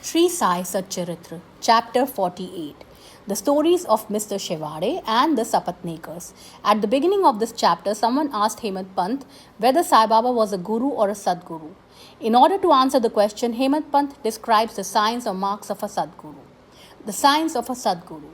Sai Satcharitra Chapter 48. The stories of Mr. Shevade and the Sapatnekas. At the beginning of this chapter, someone asked Hemant Pant whether Sai Baba was a guru or a Sadguru. In order to answer the question, Hemant Pant describes the signs or marks of a Sadguru. The signs of a Sadguru.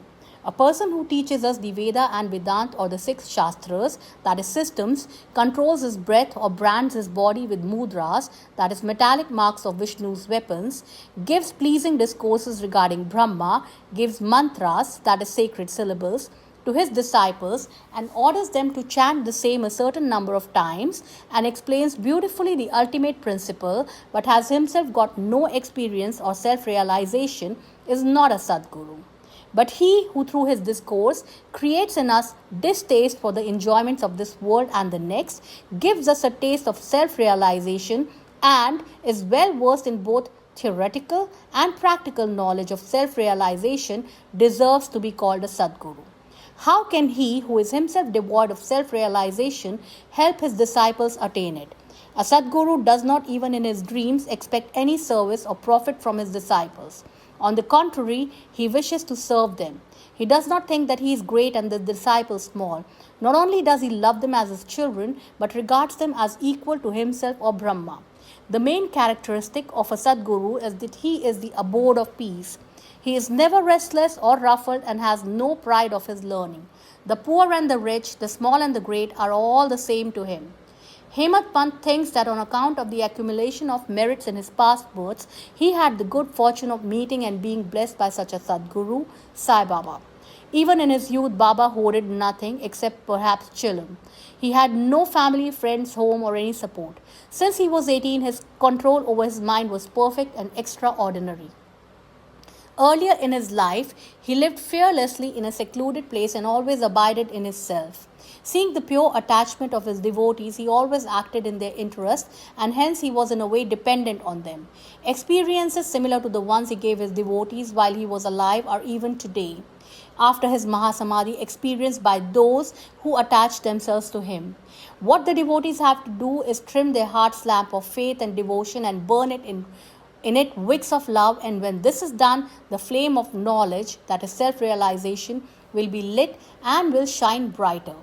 A person who teaches us the Veda and Vedant or the six Shastras, that is systems, controls his breath or brands his body with mudras, that is metallic marks of Vishnu's weapons, gives pleasing discourses regarding Brahma, gives mantras, that is sacred syllables, to his disciples and orders them to chant the same a certain number of times and explains beautifully the ultimate principle but has himself got no experience or self-realization is not a Sadguru. But he who through his discourse creates in us distaste for the enjoyments of this world and the next, gives us a taste of self-realization and is well versed in both theoretical and practical knowledge of self-realization deserves to be called a Sadguru. How can he who is himself devoid of self-realization help his disciples attain it? A Sadguru does not even in his dreams expect any service or profit from his disciples. On the contrary, he wishes to serve them. He does not think that he is great and the disciples small. Not only does he love them as his children, but regards them as equal to himself or Brahma. The main characteristic of a Sadguru is that he is the abode of peace. He is never restless or ruffled and has no pride of his learning. The poor and the rich, the small and the great are all the same to him. Hemant Pant thinks that on account of the accumulation of merits in his past births, he had the good fortune of meeting and being blessed by such a Sadguru, Sai Baba. Even in his youth, Baba hoarded nothing except perhaps children. He had no family, friends, home, or any support. Since he was 18, his control over his mind was perfect and extraordinary. Earlier in his life, he lived fearlessly in a secluded place and always abided in his self. Seeing the pure attachment of his devotees, he always acted in their interest and hence he was in a way dependent on them. Experiences similar to the ones he gave his devotees while he was alive are even today, after his Mahasamadhi, experienced by those who attach themselves to him. What the devotees have to do is trim their heart's lamp of faith and devotion and burn it in it wicks of love, and when this is done, the flame of knowledge, that is self-realization, will be lit and will shine brighter.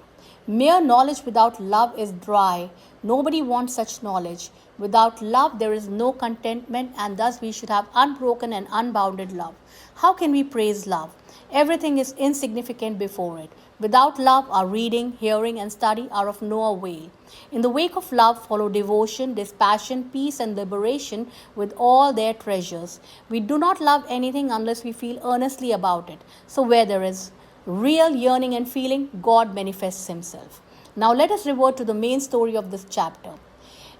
Mere knowledge without love is dry. Nobody wants such knowledge. Without love, there is no contentment, and thus we should have unbroken and unbounded love. How can we praise love? Everything is insignificant before it. Without love, our reading, hearing, and study are of no avail. In the wake of love follow devotion, dispassion, peace, and liberation with all their treasures. We do not love anything unless we feel earnestly about it. So where there is real yearning and feeling, God manifests himself. Now let us revert to the main story of this chapter.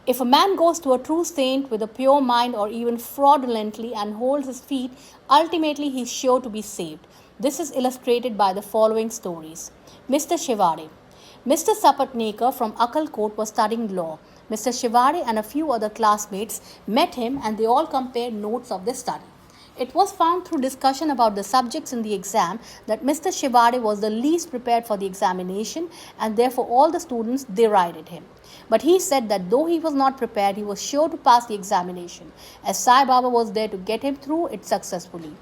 If a man goes to a true saint with a pure mind or even fraudulently and holds his feet, ultimately he is sure to be saved. This is illustrated by the following stories. Mr. Shevade. Mr. Sapatnekar from Akkalkot was studying law. Mr. Shevade and a few other classmates met him and they all compared notes of their study. It was found through discussion about the subjects in the exam that Mr. Shevade was the least prepared for the examination and therefore all the students derided him. But he said that though he was not prepared, he was sure to pass the examination, as Sai Baba was there to get him through it successfully.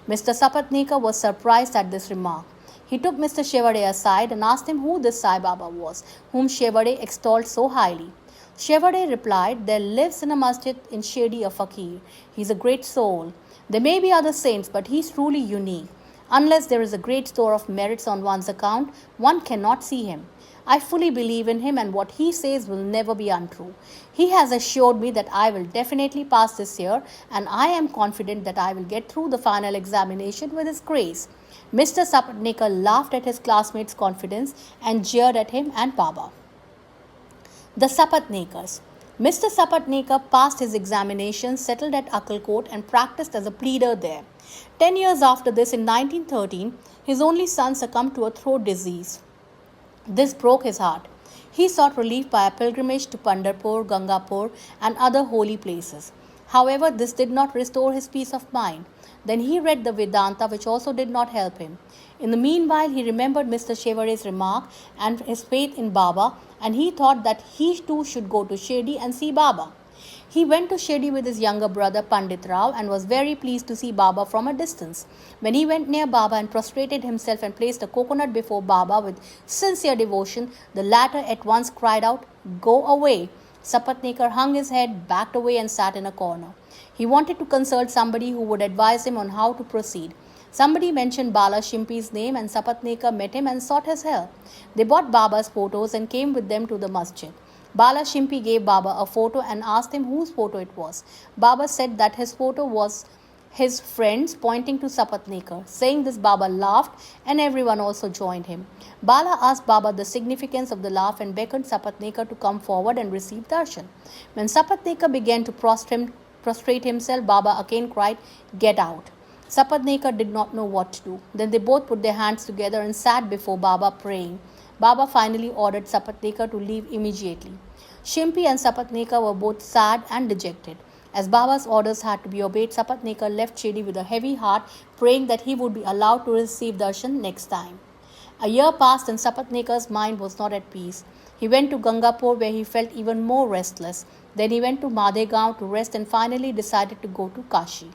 Mr. Sapatnekar was surprised at this remark. He took Mr. Shevade aside and asked him who this Sai Baba was, whom Shevade extolled so highly. Shevade replied, "There lives in a masjid in Shirdi a fakir. He is a great soul. There may be other saints, but he is truly unique. Unless there is a great store of merits on one's account, one cannot see him. I fully believe in him and what he says will never be untrue. He has assured me that I will definitely pass this year and I am confident that I will get through the final examination with his grace." Mr. Sapatnekar laughed at his classmates' confidence and jeered at him and Baba. The Sapatnekars. Mr. Sapatnekar passed his examination, settled at Akkalkot and practiced as a pleader there. 10 years after this, in 1913, his only son succumbed to a throat disease. This broke his heart. He sought relief by a pilgrimage to Pandharpur, Gangapur and other holy places. However, this did not restore his peace of mind. Then he read the Vedanta, which also did not help him. In the meanwhile, he remembered Mr. Shevade's remark and his faith in Baba, and he thought that he too should go to Shirdi and see Baba. He went to Shirdi with his younger brother Pandit Rao and was very pleased to see Baba from a distance. When he went near Baba and prostrated himself and placed a coconut before Baba with sincere devotion, the latter at once cried out, "Go away!" Sapatnekar hung his head, backed away and sat in a corner. He wanted to consult somebody who would advise him on how to proceed. Somebody mentioned Bala Shimpi's name and Sapatnekar met him and sought his help. They bought Baba's photos and came with them to the masjid. Bala Shimpi gave Baba a photo and asked him whose photo it was. Baba said that his photo was his friend's, pointing to Sapatnekar. Saying this, Baba laughed and everyone also joined him. Bala asked Baba the significance of the laugh and beckoned Sapatnekar to come forward and receive darshan. When Sapatnekar began to prostrate himself, Baba again cried, "Get out." Sapatnekar did not know what to do. Then they both put their hands together and sat before Baba praying. Baba finally ordered Sapatnekar to leave immediately. Shimpi and Sapatnekar were both sad and dejected. As Baba's orders had to be obeyed, Sapatnekar left Shirdi with a heavy heart, praying that he would be allowed to receive darshan next time. A year passed and Sapatnekar's mind was not at peace. He went to Gangapur where he felt even more restless. Then he went to Madhegaon to rest and finally decided to go to Kashi.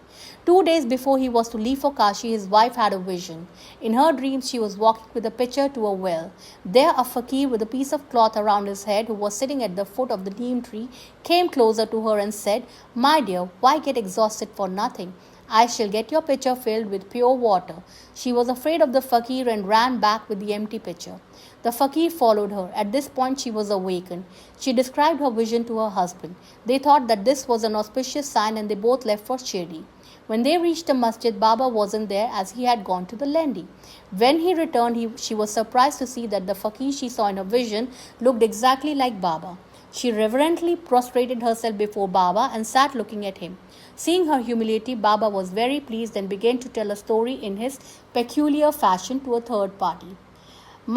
2 days before he was to leave for Kashi, his wife had a vision. In her dreams, she was walking with a pitcher to a well. There, a fakir with a piece of cloth around his head, who was sitting at the foot of the neem tree, came closer to her and said, "My dear, why get exhausted for nothing? I shall get your pitcher filled with pure water." She was afraid of the fakir and ran back with the empty pitcher. The fakir followed her. At this point, she was awakened. She described her vision to her husband. They thought that this was an auspicious sign and they both left for Shirdi. When they reached the masjid, Baba wasn't there as he had gone to the Lendi. When he returned, she was surprised to see that the fakir she saw in her vision looked exactly like Baba. She reverently prostrated herself before Baba and sat looking at him. Seeing her humility, Baba was very pleased and began to tell a story in his peculiar fashion to a third party.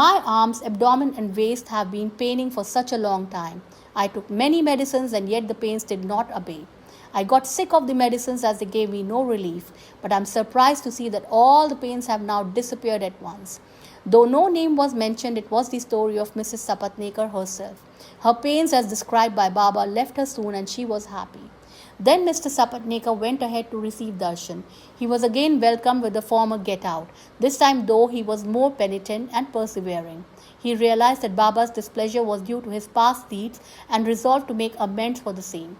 "My arms, abdomen and waist have been paining for such a long time. I took many medicines and yet the pains did not abate. I got sick of the medicines as they gave me no relief, but I am surprised to see that all the pains have now disappeared at once." Though no name was mentioned, it was the story of Mrs. Sapatnekar herself. Her pains, as described by Baba, left her soon and she was happy. Then Mr. Sapatnekar went ahead to receive darshan. He was again welcomed with the former "get out." This time, though, he was more penitent and persevering. He realized that Baba's displeasure was due to his past deeds and resolved to make amends for the same.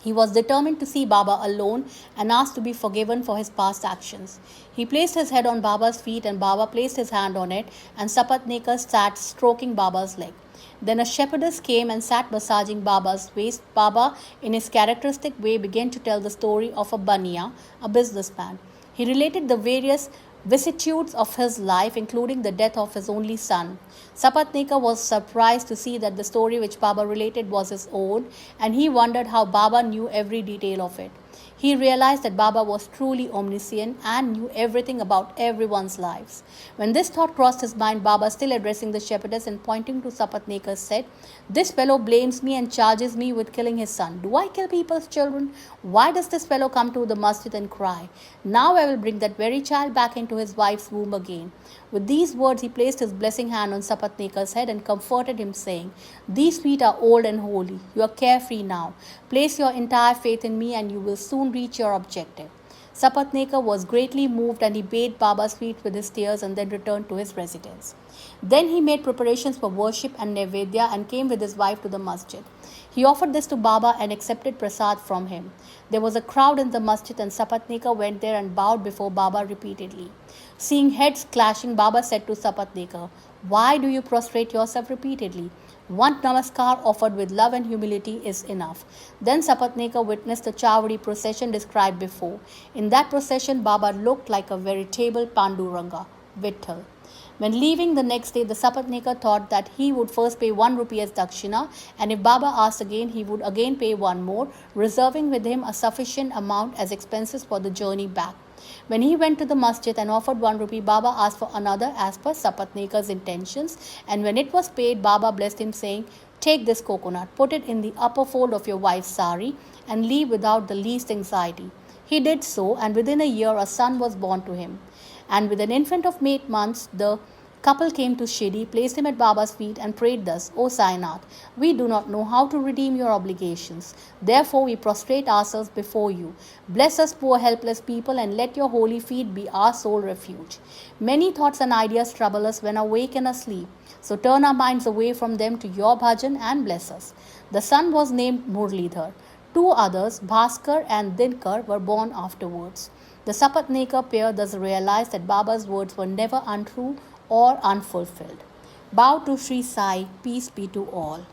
He was determined to see Baba alone and asked to be forgiven for his past actions. He placed his head on Baba's feet and Baba placed his hand on it, and Sapatnekar sat stroking Baba's leg. Then a shepherdess came and sat massaging Baba's waist. Baba, in his characteristic way, began to tell the story of a baniya, a businessman. He related the various vicissitudes of his life, including the death of his only son. Sapatnekar was surprised to see that the story which Baba related was his own, and he wondered how Baba knew every detail of it. He realized that Baba was truly omniscient and knew everything about everyone's lives. When this thought crossed his mind, Baba, still addressing the shepherdess and pointing to Sapatnekar, said, "This fellow blames me and charges me with killing his son. Do I kill people's children? Why does this fellow come to the masjid and cry? Now I will bring that very child back into his wife's womb again." With these words, he placed his blessing hand on Sapatnekar's head and comforted him, saying, "These feet are old and holy. You are carefree now. Place your entire faith in me and you will soon reach your objective." Sapatnekar was greatly moved and he bathed Baba's feet with his tears and then returned to his residence. Then he made preparations for worship and Nevedya and came with his wife to the masjid. He offered this to Baba and accepted prasad from him. There was a crowd in the masjid and Sapatnekar went there and bowed before Baba repeatedly. Seeing heads clashing, Baba said to Sapatnekar, "Why do you prostrate yourself repeatedly? One namaskar offered with love and humility is enough." Then Sapatnekar witnessed the Chavadi procession described before. In that procession, Baba looked like a veritable Panduranga, Vitthal. When leaving the next day, the Sapatnekar thought that he would first pay 1 rupee as dakshina, and if Baba asked again, he would again pay 1 more, reserving with him a sufficient amount as expenses for the journey back. When he went to the masjid and offered 1 rupee, Baba asked for another as per Sapatnekar's intentions, and when it was paid, Baba blessed him, saying, "Take this coconut, put it in the upper fold of your wife's sari, and leave without the least anxiety." He did so, and within a year a son was born to him. And with an infant of 8 months, the Couple came to Shirdi, placed him at Baba's feet and prayed thus, O Sainath, we do not know how to redeem your obligations. Therefore we prostrate ourselves before you. Bless us poor helpless people and let your holy feet be our sole refuge. Many thoughts and ideas trouble us when awake and asleep. So turn our minds away from them to your bhajan and bless us. The son was named Murlidhar. Two others, Bhaskar and Dinkar, were born afterwards. The Sapatnekar pair thus realized that Baba's words were never untrue or unfulfilled. Bow to Sri Sai, peace be to all.